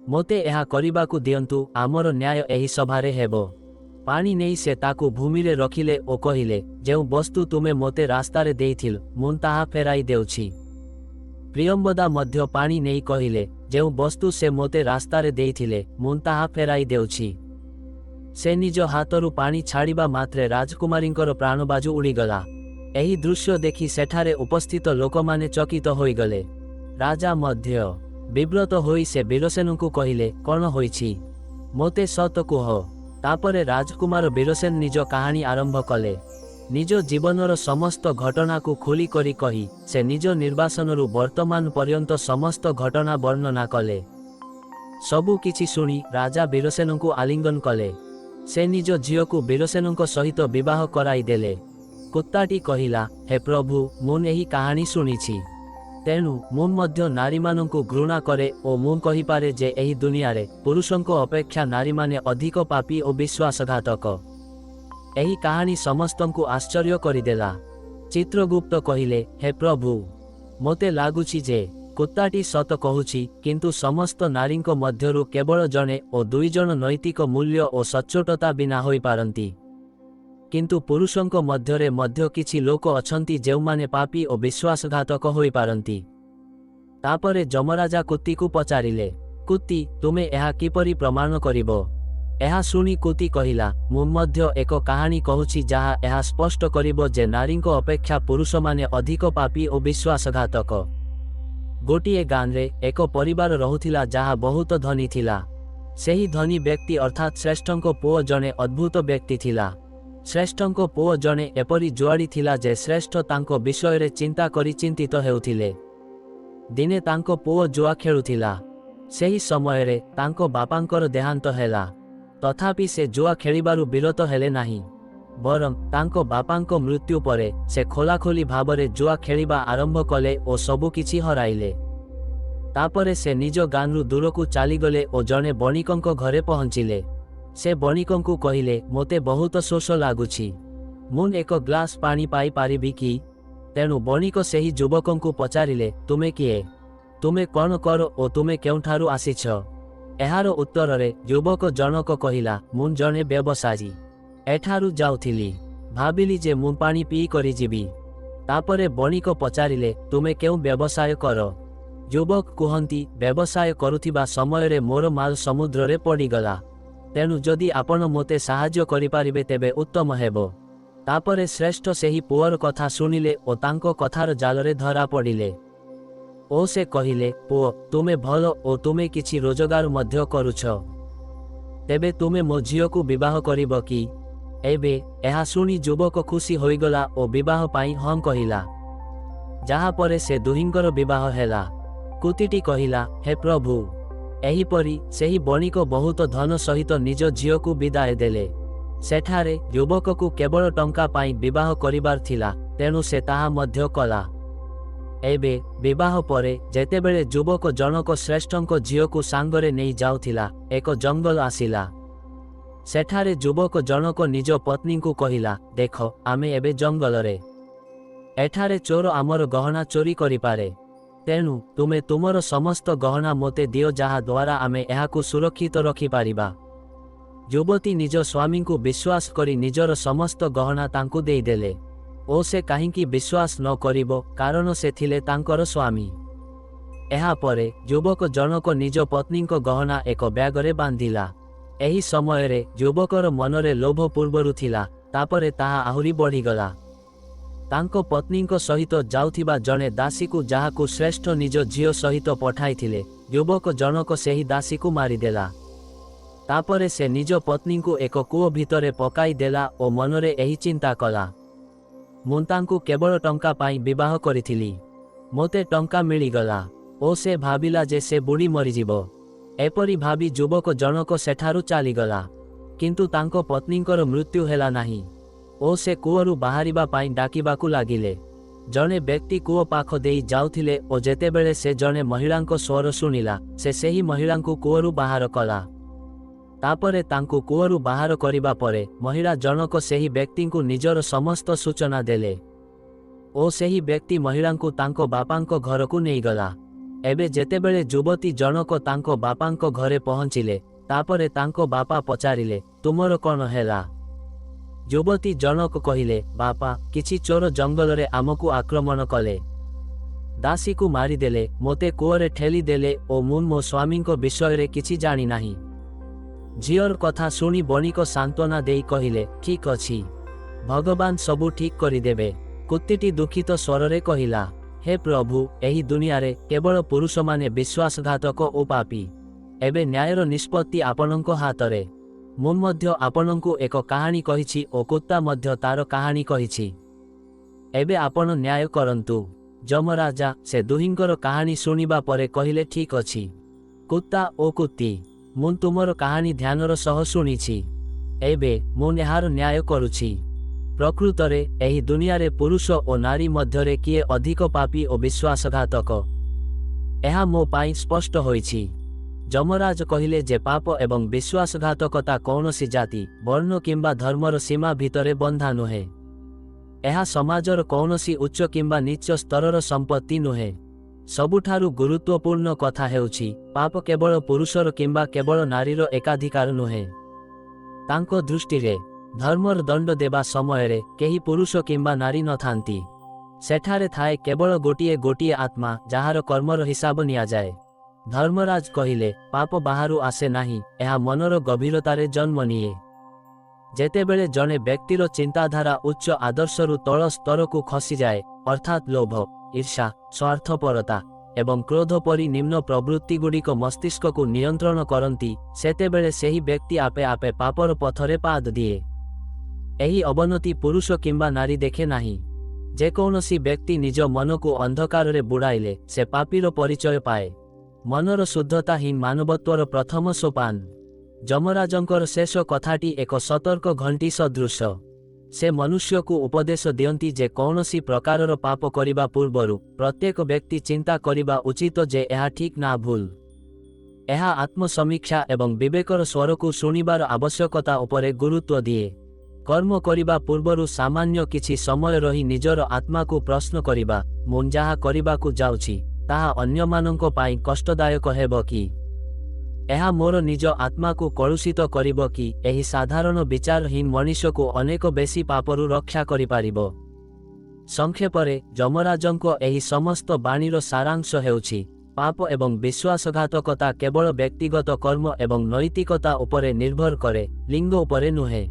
मोते एहा करिबाकू दियंतु आमर न्याय एही सभारे हेबो। पानी नहीं से ताकू भूमि रे रखिले ओ कहिले जेउ वस्तु तुमे मोते रास्तारे देइथिल मु ताहा फेराई देउछि। प्रियंबदा मध्य पानी नहीं कहिले जेउ वस्तु से मोते रास्तारे देइथिले मु ताहा फेराई देउछि। से निज हाथरू पानी छाड़िबा मात्रे राजकुमारींकर प्राणबाजु उड़ीगला। एही दृश्य देखि सेठारे उपस्थित लोकमाने चकित होइगले। राजा मध्य विव्रत होई से बीरसेनंकू कहिले कौन होइछि मोते सत कुह। तापरे राजकुमार बीरसेन निज कहानी आरंभ कले। निज जीवनर समस्त घटना को खोली करी कही से निज निर्वासनरु वर्तमान पर्यंत समस्त घटना वर्णना कले। सबु किछि शुणी राजा बीरसेनंकू आलिंगन कले। से निज झियकू बीरसेनंक सहित विवाह कराई देले। कुत्ताटी कहिला हे प्रभु मु एही कहानी शुणिछि ତେଣୁ ମୁଁ ମଧ୍ୟ ନାରୀମାନଙ୍କୁ ଘୃଣା କରେ ଓ ମୁଁ କହିପାରେ ଯେ ଏହି ଦୁନିଆରେ ପୁରୁଷଙ୍କ ଅପେକ୍ଷା ନାରୀମାନେ ଅଧିକ ପାପୀ ଓ ବିଶ୍ୱାସଘାତକ। ଏହି କାହାଣୀ ସମସ୍ତଙ୍କୁ ଆଶ୍ଚର୍ଯ୍ୟ କରିଦେଲା। ଚିତ୍ରଗୁପ୍ତ କହିଲେ, ହେ ପ୍ରଭୁ, ମୋତେ ଲାଗୁଛି ଯେ କୁତ୍ତାଟି ସତ କହୁଛି, କିନ୍ତୁ ସମସ୍ତ ନାରୀଙ୍କ ମଧ୍ୟରୁ କେବଳ ଜଣେ ଓ ଦୁଇଜଣ ନୈତିକ ମୂଲ୍ୟ ଓ ସଚ୍ଚୋଟତା ବିନା ହୋଇପାରନ୍ତି। କିନ୍ତୁ ପୁରୁଷଙ୍କ ମଧ୍ୟରେ ମଧ୍ୟ କିଛି ଲୋକ ଅଛନ୍ତି ଯେଉଁମାନେ ପାପୀ ଓ ବିଶ୍ୱାସଘାତକ ହୋଇପାରନ୍ତି। ତାପରେ ଯମରାଜା କୁତିକୁ ପଚାରିଲେ, କୁତି, ତୁମେ ଏହା କିପରି ପ୍ରମାଣ କରିବ? ଏହା ଶୁଣି କୁତି କହିଲା, ମୁଁ ମଧ୍ୟ ଏକ କାହାଣୀ କହୁଛି ଯାହା ଏହା ସ୍ପଷ୍ଟ କରିବ ଯେ ନାରୀଙ୍କ ଅପେକ୍ଷା ପୁରୁଷମାନେ ଅଧିକ ପାପୀ ଓ ବିଶ୍ୱାସଘାତକ। ଗୋଟିଏ ଗାଁରେ ଏକ ପରିବାର ରହୁଥିଲା ଯାହା ବହୁତ ଧନୀ ଥିଲା। ସେହି ଧନୀ ବ୍ୟକ୍ତି ଅର୍ଥାତ୍ ଶ୍ରେଷ୍ଠଙ୍କ ପୁଅ ଜଣେ ଅଦ୍ଭୁତ ବ୍ୟକ୍ତି ଥିଲା। ଶ୍ରେଷ୍ଠଙ୍କ ପୁଅ ଜଣେ ଏପରି ଜୁଆଡ଼ି ଥିଲା ଯେ ଶ୍ରେଷ୍ଠ ତାଙ୍କ ବିଷୟରେ ଚିନ୍ତା କରି ଚିନ୍ତିତ ହେଉଥିଲେ। ଦିନେ ତାଙ୍କ ପୁଅ ଜୁଆ ଖେଳୁଥିଲା। ସେହି ସମୟରେ ତାଙ୍କ ବାପାଙ୍କର ଦେହାନ୍ତ ହେଲା। ତଥାପି ସେ ଜୁଆ ଖେଳିବାରୁ ବିରତ ହେଲେ ନାହିଁ। ବରଂ ତାଙ୍କ ବାପାଙ୍କ ମୃତ୍ୟୁ ପରେ ସେ ଖୋଲାଖୋଲି ଭାବରେ ଜୁଆ ଖେଳିବା ଆରମ୍ଭ କଲେ ଓ ସବୁକିଛି ହରାଇଲେ। ତାପରେ ସେ ନିଜ ଗାଁରୁ ଦୂରକୁ ଚାଲିଗଲେ ଓ ଜଣେ ବଣିକଙ୍କ ଘରେ ପହଞ୍ଚିଲେ। ସେ ବଣିକଙ୍କୁ କହିଲେ, ମୋତେ ବହୁତ ଶୋଷ ଲାଗୁଛି, ମୁଁ ଏକ ଗ୍ଲାସ ପାଣି ପାଇପାରିବି କି? ତେଣୁ ବଣିକ ସେହି ଯୁବକଙ୍କୁ ପଚାରିଲେ, ତୁମେ କିଏ? ତୁମେ କ'ଣ କର ଓ ତୁମେ କେଉଁଠାରୁ ଆସିଛ? ଏହାର ଉତ୍ତରରେ ଯୁବକ ଜଣକ କହିଲା, ମୁଁ ଜଣେ ବ୍ୟବସାୟୀ। ଏଠାରୁ ଯାଉଥିଲି, ଭାବିଲି ଯେ ମୁଁ ପାଣି ପିଇ କରି ଯିବି। ତାପରେ ବଣିକ ପଚାରିଲେ, ତୁମେ କେଉଁ ବ୍ୟବସାୟ କର? ଯୁବକ କୁହନ୍ତି, ବ୍ୟବସାୟ କରୁଥିବା ସମୟରେ ମୋର ମାଲ ସମୁଦ୍ରରେ ପଡ଼ିଗଲା। ତେଣୁ ଯଦି ଆପଣ ମୋତେ ସାହାଯ୍ୟ କରିପାରିବେ ତେବେ ଉତ୍ତମ ହେବ। ତାପରେ ଶ୍ରେଷ୍ଠ ସେହି ପୁଅର କଥା ଶୁଣିଲେ ଓ ତାଙ୍କ କଥାର ଜାଲରେ ଧରା ପଡ଼ିଲେ। ଓ ସେ କହିଲେ, ପୁଅ, ତୁମେ ଭଲ ଓ ତୁମେ କିଛି ରୋଜଗାର ମଧ୍ୟ କରୁଛ। ତେବେ ତୁମେ ମୋ ଝିଅକୁ ବିବାହ କରିବ କି? ଏବେ ଏହା ଶୁଣି ଯୁବକ ଖୁସି ହୋଇଗଲା ଓ ବିବାହ ପାଇଁ ହଁ କହିଲା। ଯାହାପରେ ସେ ଦୁହିଁଙ୍କର ବିବାହ ହେଲା। କୁତିଟି କହିଲା, ହେ ପ୍ରଭୁ, ଏହିପରି ସେହି ବଣିକ ବହୁତ ଧନ ସହିତ ନିଜ ଝିଅକୁ ବିଦାୟ ଦେଲେ। ସେଠାରେ ଯୁବକକୁ କେବଳ ଟଙ୍କା ପାଇଁ ବିବାହ କରିବାର ଥିଲା, ତେଣୁ ସେ ତାହା ମଧ୍ୟ କଲା। ଏବେ ବିବାହ ପରେ ଯେତେବେଳେ ଯୁବକ ଜଣକ ଶ୍ରେଷ୍ଠଙ୍କ ଝିଅକୁ ସାଙ୍ଗରେ ନେଇ ଯାଉଥିଲା, ଏକ ଜଙ୍ଗଲ ଆସିଲା। ସେଠାରେ ଯୁବକ ଜଣକ ନିଜ ପତ୍ନୀଙ୍କୁ କହିଲା, ଦେଖ, ଆମେ ଏବେ ଜଙ୍ଗଲରେ। ଏଠାରେ ଚୋର ଆମର ଗହଣା ଚୋରି କରିପାରେ। ତେଣୁ ତୁମେ ତୁମର ସମସ୍ତ ଗହଣା ମୋତେ ଦିଅ, ଯାହା ଦ୍ୱାରା ଆମେ ଏହାକୁ ସୁରକ୍ଷିତ ରଖିପାରିବା। ଯୁବତୀ ନିଜ ସ୍ୱାମୀଙ୍କୁ ବିଶ୍ୱାସ କରି ନିଜର ସମସ୍ତ ଗହଣା ତାଙ୍କୁ ଦେଇଦେଲେ। ଓ ସେ କାହିଁକି ବିଶ୍ୱାସ ନ କରିବ, କାରଣ ସେ ଥିଲେ ତାଙ୍କର ସ୍ୱାମୀ। ଏହାପରେ ଯୁବକ ଜଣକ ନିଜ ପତ୍ନୀଙ୍କ ଗହଣା ଏକ ବ୍ୟାଗରେ ବାନ୍ଧିଲା। ଏହି ସମୟରେ ଯୁବକର ମନରେ ଲୋଭ ପୂର୍ବରୁ ଥିଲା, ତାପରେ ତାହା ଆହୁରି ବଢ଼ିଗଲା। ତାଙ୍କ ପତ୍ନୀଙ୍କ ସହିତ ଯାଉଥିବା ଜଣେ ଦାସୀକୁ, ଯାହାକୁ ଶ୍ରେଷ୍ଠ ନିଜ ଝିଅ ସହିତ ପଠାଇଥିଲେ, ଯୁବକ ଜଣକ ସେହି ଦାସୀକୁ ମାରିଦେଲା। ତାପରେ ସେ ନିଜ ପତ୍ନୀଙ୍କୁ ଏକ କୂଅ ଭିତରେ ପକାଇ ଦେଲା ଓ ମନରେ ଏହି ଚିନ୍ତା କଲା, ମୁଁ ତାଙ୍କୁ କେବଳ ଟଙ୍କା ପାଇଁ ବିବାହ କରିଥିଲି, ମୋତେ ଟଙ୍କା ମିଳିଗଲା। ଓ ସେ ଭାବିଲା ଯେ ସେ ବୁଡ଼ି ମରିଯିବ। ଏପରି ଭାବି ଯୁବକ ଜଣକ ସେଠାରୁ ଚାଲିଗଲା। କିନ୍ତୁ ତାଙ୍କ ପତ୍ନୀଙ୍କର ମୃତ୍ୟୁ ହେଲା ନାହିଁ। ଓ ସେ କୂଅରୁ ବାହାରିବା ପାଇଁ ଡାକିବାକୁ ଲାଗିଲେ। ଜଣେ ବ୍ୟକ୍ତି କୂଅ ପାଖ ଦେଇ ଯାଉଥିଲେ ଓ ଯେତେବେଳେ ସେ ଜଣେ ମହିଳାଙ୍କ ସ୍ୱର ଶୁଣିଲା, ସେ ସେହି ମହିଳାଙ୍କୁ କୂଅରୁ ବାହାର କଲା। ତାପରେ ତାଙ୍କୁ କୂଅରୁ ବାହାର କରିବା ପରେ ମହିଳା ଜଣକ ସେହି ବ୍ୟକ୍ତିଙ୍କୁ ନିଜର ସମସ୍ତ ସୂଚନା ଦେଲେ। ଓ ସେହି ବ୍ୟକ୍ତି ମହିଳାଙ୍କୁ ତାଙ୍କ ବାପାଙ୍କ ଘରକୁ ନେଇଗଲା। ଏବେ ଯେତେବେଳେ ଯୁବତୀ ଜଣକ ତାଙ୍କ ବାପାଙ୍କ ଘରେ ପହଞ୍ଚିଲେ, ତାପରେ ତାଙ୍କ ବାପା ପଚାରିଲେ, ତୁମର କ'ଣ ହେଲା? ଯୁବତୀ ଜଣକ କହିଲେ, ବାପା, କିଛି ଚୋର ଜଙ୍ଗଲରେ ଆମକୁ ଆକ୍ରମଣ କଲେ, ଦାସୀକୁ ମାରିଦେଲେ, ମୋତେ କୂଅରେ ଠେଲି ଦେଲେ ଓ ମୁଁ ମୋ ସ୍ୱାମୀଙ୍କ ବିଷୟରେ କିଛି ଜାଣିନାହିଁ। ଝିଅର କଥା ଶୁଣି ବଣିକ ସାନ୍ତ୍ୱନା ଦେଇ କହିଲେ, ଠିକ୍ ଅଛି, ଭଗବାନ ସବୁ ଠିକ୍ କରିଦେବେ। କୁତିଟି ଦୁଃଖିତ ସ୍ୱରରେ କହିଲା, ହେ ପ୍ରଭୁ, ଏହି ଦୁନିଆରେ କେବଳ ପୁରୁଷମାନେ ବିଶ୍ୱାସଘାତକ ଓ ପାପୀ। ଏବେ ନ୍ୟାୟର ନିଷ୍ପତ୍ତି ଆପଣଙ୍କ ହାତରେ। ମୁଁ ମଧ୍ୟ ଆପଣଙ୍କୁ ଏକ କାହାଣୀ କହିଛି ଓ କୁତ୍ତା ମଧ୍ୟ ତାର କାହାଣୀ କହିଛି। ଏବେ ଆପଣ ନ୍ୟାୟ କରନ୍ତୁ। ଯମରାଜା ସେ ଦୁହିଁଙ୍କର କାହାଣୀ ଶୁଣିବା ପରେ କହିଲେ, ଠିକ୍ ଅଛି, କୁତ୍ତା ଓ କୁତି, ମୁଁ ତୁମର କାହାଣୀ ଧ୍ୟାନର ସହ ଶୁଣିଛି। ଏବେ ମୁଁ ଏହାର ନ୍ୟାୟ କରୁଛି। ପ୍ରକୃତରେ ଏହି ଦୁନିଆରେ ପୁରୁଷ ଓ ନାରୀ ମଧ୍ୟରେ କିଏ ଅଧିକ ପାପୀ ଓ ବିଶ୍ୱାସଘାତକ, ଏହା ମୋ ପାଇଁ ସ୍ପଷ୍ଟ ହୋଇଛି। ଯମରାଜ କହିଲେ ଯେ ପାପ ଏବଂ ବିଶ୍ୱାସଘାତକତା କୌଣସି ଜାତି, ବର୍ଣ୍ଣ କିମ୍ବା ଧର୍ମର ସୀମା ଭିତରେ ବନ୍ଧା ନୁହେଁ। ଏହା ସମାଜର କୌଣସି ଉଚ୍ଚ କିମ୍ବା ନୀଚ ସ୍ତରର ସମ୍ପତ୍ତି ନୁହେଁ। ସବୁଠାରୁ ଗୁରୁତ୍ୱପୂର୍ଣ୍ଣ କଥା ହେଉଛି, ପାପ କେବଳ ପୁରୁଷର କିମ୍ବା କେବଳ ନାରୀର ଏକାଧିକାର ନୁହେଁ। ତାଙ୍କ ଦୃଷ୍ଟିରେ ଧର୍ମର ଦଣ୍ଡ ଦେବା ସମୟରେ କେହି ପୁରୁଷ କିମ୍ବା ନାରୀ ନଥାନ୍ତି। ସେଠାରେ ଥାଏ କେବଳ ଗୋଟିଏ ଆତ୍ମା, ଯାହାର କର୍ମର ହିସାବ ନିଆଯାଏ। ଧର୍ମରାଜ କହିଲେ, ପାପ ବାହାରୁ ଆସେ ନାହିଁ, ଏହା ମନର ଗଭୀରତାରେ ଜନ୍ମ ନିଏ। ଯେତେବେଳେ ଜଣେ ବ୍ୟକ୍ତିର ଚିନ୍ତାଧାରା ଉଚ୍ଚ ଆଦର୍ଶରୁ ତଳ ସ୍ତରକୁ ଖସିଯାଏ, ଅର୍ଥାତ୍ ଲୋଭ, ଈର୍ଷା, ସ୍ୱାର୍ଥପରତା ଏବଂ କ୍ରୋଧ ପରି ନିମ୍ନ ପ୍ରବୃତ୍ତିଗୁଡ଼ିକ ମସ୍ତିଷ୍କକୁ ନିୟନ୍ତ୍ରଣ କରନ୍ତି, ସେତେବେଳେ ସେହି ବ୍ୟକ୍ତି ଆପେ ଆପେ ପାପର ପଥରେ ପାଦ ଦିଏ। ଏହି ଅବନତି ପୁରୁଷ କିମ୍ବା ନାରୀ ଦେଖେ ନାହିଁ। ଯେକୌଣସି ବ୍ୟକ୍ତି ନିଜ ମନକୁ ଅନ୍ଧକାରରେ ବୁଡ଼ାଇଲେ ସେ ପାପୀର ପରିଚୟ ପାଏ। ମନର ଶୁଦ୍ଧତା ହିଁ ମାନବତ୍ୱର ପ୍ରଥମ ସୋପାନ। ଯମରାଜଙ୍କର ଶେଷ କଥାଟି ଏକ ସତର୍କ ଘଣ୍ଟି ସଦୃଶ। ସେ ମନୁଷ୍ୟକୁ ଉପଦେଶ ଦିଅନ୍ତି ଯେ କୌଣସି ପ୍ରକାରର ପାପ କରିବା ପୂର୍ବରୁ ପ୍ରତ୍ୟେକ ବ୍ୟକ୍ତି ଚିନ୍ତା କରିବା ଉଚିତ ଯେ ଏହା ଠିକ୍ ନା ଭୁଲ। ଏହା ଆତ୍ମସମୀକ୍ଷା ଏବଂ ବିବେକର ସ୍ୱରକୁ ଶୁଣିବାର ଆବଶ୍ୟକତା ଉପରେ ଗୁରୁତ୍ୱ ଦିଏ। କର୍ମ କରିବା ପୂର୍ବରୁ ସାମାନ୍ୟ କିଛି ସମୟ ରହି ନିଜର ଆତ୍ମାକୁ ପ୍ରଶ୍ନ କରିବା, ମୁଁ ଯାହା କରିବାକୁ ଯାଉଛି ତାହା ଅନ୍ୟମାନଙ୍କ ପାଇଁ କଷ୍ଟଦାୟକ ହେବ କି? ଏହା ମୋର ନିଜ ଆତ୍ମାକୁ କଳୁଷିତ କରିବ କି? ଏହି ସାଧାରଣ ବିଚାର ହିଁ ମଣିଷକୁ ଅନେକ ବେଶୀ ପାପରୁ ରକ୍ଷା କରିପାରିବ। ସଂକ୍ଷେପରେ, ଯମରାଜଙ୍କ ଏହି ସମସ୍ତ ବାଣୀର ସାରାଂଶ ହେଉଛି, ପାପ ଏବଂ ବିଶ୍ୱାସଘାତକତା କେବଳ ବ୍ୟକ୍ତିଗତ କର୍ମ ଏବଂ ନୈତିକତା ଉପରେ ନିର୍ଭର କରେ, ଲିଙ୍ଗ ଉପରେ ନୁହେଁ।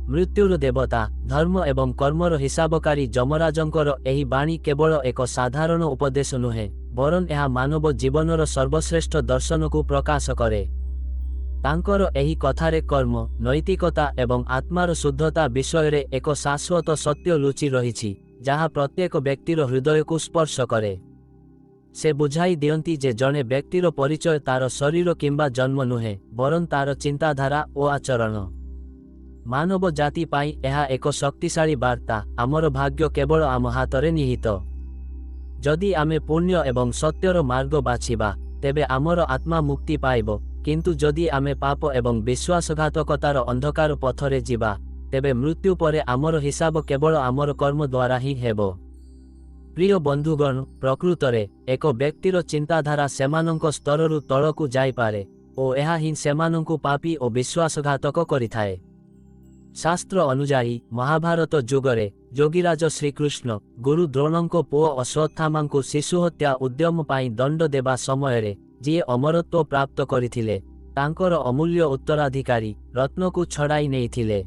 ମୃତ୍ୟୁର ଦେବତା, ଧର୍ମ ଏବଂ କର୍ମର ହିସାବକାରୀ ଯମରାଜଙ୍କର ଏହି ବାଣୀ କେବଳ ଏକ ସାଧାରଣ ଉପଦେଶ ନୁହେଁ, ବରଂ ଏହା ମାନବ ଜୀବନର ସର୍ବଶ୍ରେଷ୍ଠ ଦର୍ଶନକୁ ପ୍ରକାଶ କରେ। ତାଙ୍କର ଏହି କଥାରେ କର୍ମ, ନୈତିକତା ଏବଂ ଆତ୍ମାର ଶୁଦ୍ଧତା ବିଷୟରେ ଏକ ଶାଶ୍ୱତ ସତ୍ୟ ଲୁଚି ରହିଛି, ଯାହା ପ୍ରତ୍ୟେକ ବ୍ୟକ୍ତିର ହୃଦୟକୁ ସ୍ପର୍ଶ କରେ। ସେ ବୁଝାଇ ଦିଅନ୍ତି ଯେ ଜଣେ ବ୍ୟକ୍ତିର ପରିଚୟ ତାର ଶରୀର କିମ୍ବା ଜନ୍ମ ନୁହେଁ, ବରଂ ତାର ଚିନ୍ତାଧାରା ଓ ଆଚରଣ। ମାନବ ଜାତି ପାଇଁ ଏହା ଏକ ଶକ୍ତିଶାଳୀ ବାର୍ତ୍ତା, ଆମର ଭାଗ୍ୟ କେବଳ ଆମ ହାତରେ ନିହିତ। ଯଦି ଆମେ ପୁଣ୍ୟ ଏବଂ ସତ୍ୟର ମାର୍ଗ ବାଛିବା, ତେବେ ଆମର ଆତ୍ମା ମୁକ୍ତି ପାଇବ, କିନ୍ତୁ ଯଦି ଆମେ ପାପ ଏବଂ ବିଶ୍ୱାସଘାତକତାର ଅନ୍ଧକାର ପଥରେ ଯିବା, ତେବେ ମୃତ୍ୟୁ ପରେ ଆମର ହିସାବ କେବଳ ଆମର କର୍ମ ଦ୍ୱାରା ହିଁ ହେବ। ପ୍ରିୟ ବନ୍ଧୁଗଣ, ପ୍ରକୃତରେ ଏକ ବ୍ୟକ୍ତିର ଚିନ୍ତାଧାରା ସେମାନଙ୍କ ସ୍ତରରୁ ତଳକୁ ଯାଇପାରେ ଓ ଏହା ହିଁ ସେମାନଙ୍କୁ ପାପୀ ଓ ବିଶ୍ୱାସଘାତକ କରିଥାଏ। ଶାସ୍ତ୍ର ଅନୁଯାୟୀ ମହାଭାରତ ଯୁଗରେ ଯୋଗୀରାଜ ଶ୍ରୀକୃଷ୍ଣ ଗୁରୁ ଦ୍ରୋଣଙ୍କ ପୁଅ ଅଶ୍ୱତ୍ଥାମାଙ୍କୁ ଶିଶୁହତ୍ୟା ଉଦ୍ୟମ ପାଇଁ ଦଣ୍ଡ ଦେବା ସମୟରେ ଯିଏ ଅମରତ୍ୱ ପ୍ରାପ୍ତ କରିଥିଲେ, ତାଙ୍କର ଅମୂଲ୍ୟ ଉତ୍ତରାଧିକାରୀ ରତ୍ନକୁ ଛଡ଼ାଇ ନେଇଥିଲେ,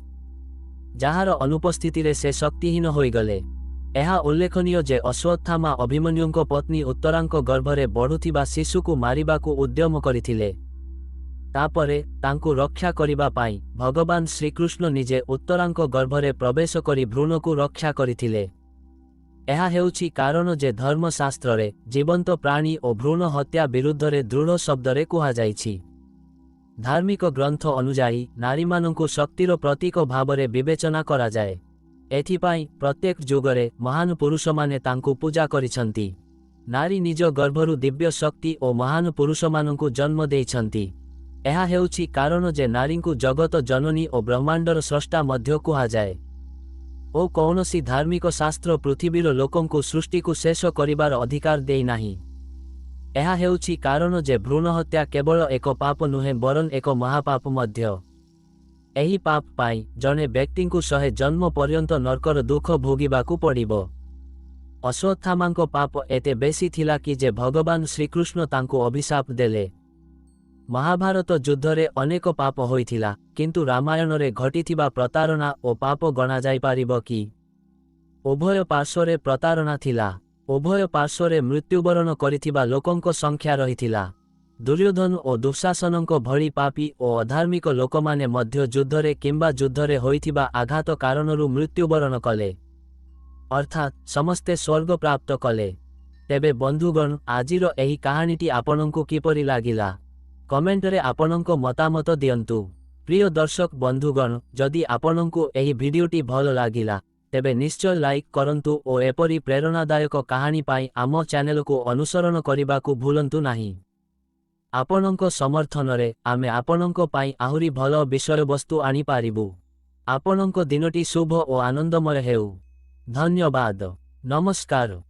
ଯାହାର ଅନୁପସ୍ଥିତିରେ ସେ ଶକ୍ତିହୀନ ହୋଇଗଲେ। ଏହା ଉଲ୍ଲେଖନୀୟ ଯେ ଅଶ୍ୱତ୍ଥାମା ଅଭିମନ୍ୟୁଙ୍କ ପତ୍ନୀ ଉତ୍ତରାଙ୍କ ଗର୍ଭରେ ବଢୁଥିବା ଶିଶୁକୁ ମାରିବାକୁ ଉଦ୍ୟମ କରିଥିଲେ। ତାପରେ ତାଙ୍କୁ ରକ୍ଷା କରିବା ପାଇଁ ଭଗବାନ ଶ୍ରୀକୃଷ୍ଣ ନିଜେ ଉତ୍ତରାଙ୍କ ଗର୍ଭରେ ପ୍ରବେଶ କରି ଭ୍ରୂଣକୁ ରକ୍ଷା କରିଥିଲେ। ଏହା ହେଉଛି କାରଣ ଯେ ଧର୍ମଶାସ୍ତ୍ରରେ ଜୀବନ୍ତ ପ୍ରାଣୀ ଓ ଭ୍ରୂଣ ହତ୍ୟା ବିରୁଦ୍ଧରେ ଦୃଢ଼ ଶବ୍ଦରେ କୁହାଯାଇଛି। ଧାର୍ମିକ ଗ୍ରନ୍ଥ ଅନୁଯାୟୀ ନାରୀମାନଙ୍କୁ ଶକ୍ତିର ପ୍ରତୀକ ଭାବରେ ବିବେଚନା କରାଯାଏ। ଏଥିପାଇଁ ପ୍ରତ୍ୟେକ ଯୁଗରେ ମହାନ ପୁରୁଷମାନେ ତାଙ୍କୁ ପୂଜା କରିଛନ୍ତି। ନାରୀ ନିଜ ଗର୍ଭରୁ ଦିବ୍ୟ ଶକ୍ତି ଓ ମହାନ ପୁରୁଷମାନଙ୍କୁ ଜନ୍ମ ଦେଇଛନ୍ତି। ଏହା ହେଉଛି କାରଣ ଯେ ନାରୀଙ୍କୁ ଜଗତ ଜନନୀ ଓ ବ୍ରହ୍ମାଣ୍ଡର ସ୍ରଷ୍ଟା ମଧ୍ୟ କୁହାଯାଏ। ଓ କୌଣସି ଧାର୍ମିକ ଶାସ୍ତ୍ର ପୃଥିବୀର ଲୋକଙ୍କୁ ସୃଷ୍ଟିକୁ ଶେଷ କରିବାର ଅଧିକାର ଦେଇନାହିଁ। ଏହା ହେଉଛି କାରଣ ଯେ ଭ୍ରୂଣ ହତ୍ୟା କେବଳ ଏକ ପାପ ନୁହେଁ ବରଂ ଏକ ମହାପାପ ମଧ୍ୟ। ଏହି ପାପ ପାଇଁ ଜଣେ ବ୍ୟକ୍ତିଙ୍କୁ 100 ଜନ୍ମ ପର୍ଯ୍ୟନ୍ତ ନର୍କର ଦୁଃଖ ଭୋଗିବାକୁ ପଡ଼ିବ। ଅଶ୍ୱତ୍ଥାମାଙ୍କ ପାପ ଏତେ ବେଶୀ ଥିଲା କି ଯେ ଭଗବାନ ଶ୍ରୀକୃଷ୍ଣ ତାଙ୍କୁ ଅଭିଶାପ ଦେଲେ। ମହାଭାରତ ଯୁଦ୍ଧରେ ଅନେକ ପାପ ହୋଇଥିଲା, କିନ୍ତୁ ରାମାୟଣରେ ଘଟିଥିବା ପ୍ରତାରଣା ଓ ପାପ ଗଣାଯାଇପାରିବ କି? ଉଭୟ ପାର୍ଶ୍ୱରେ ପ୍ରତାରଣା ଥିଲା। ଉଭୟ ପାର୍ଶ୍ୱରେ ମୃତ୍ୟୁବରଣ କରିଥିବା ଲୋକଙ୍କ ସଂଖ୍ୟା ରହିଥିଲା। ଦୁର୍ଯ୍ୟୋଧନ ଓ ଦୁଃଶାସନଙ୍କ ଭଳି ପାପୀ ଓ ଅଧାର୍ମିକ ଲୋକମାନେ ମଧ୍ୟ ଯୁଦ୍ଧରେ କିମ୍ବା ଯୁଦ୍ଧରେ ହୋଇଥିବା ଆଘାତ କାରଣରୁ ମୃତ୍ୟୁବରଣ କଲେ, ଅର୍ଥାତ୍ ସମସ୍ତେ ସ୍ୱର୍ଗ ପ୍ରାପ୍ତ କଲେ। ତେବେ ବନ୍ଧୁଗଣ, ଆଜିର ଏହି କାହାଣୀଟି ଆପଣଙ୍କୁ କିପରି ଲାଗିଲା? କମେଣ୍ଟରେ ଆପଣଙ୍କ ମତାମତ ଦିଅନ୍ତୁ। प्रिय दर्शक बंधुगण जदि आपनंकु एही भिडियोटी भल लागिला तेबे निश्चय लाइक करंतु ओ एपरी प्रेरणादायक कहानी पाई आम चैनल को अनुसरण करने भूलंतु नाही। आपनंको समर्थनरे आमे आपनंको पाई आहुरी भल विषय वस्तु आनी पारिबु। आपनंको दिनटी शुभ ओ आनंदमय हेउ। धन्यवाद। नमस्कार।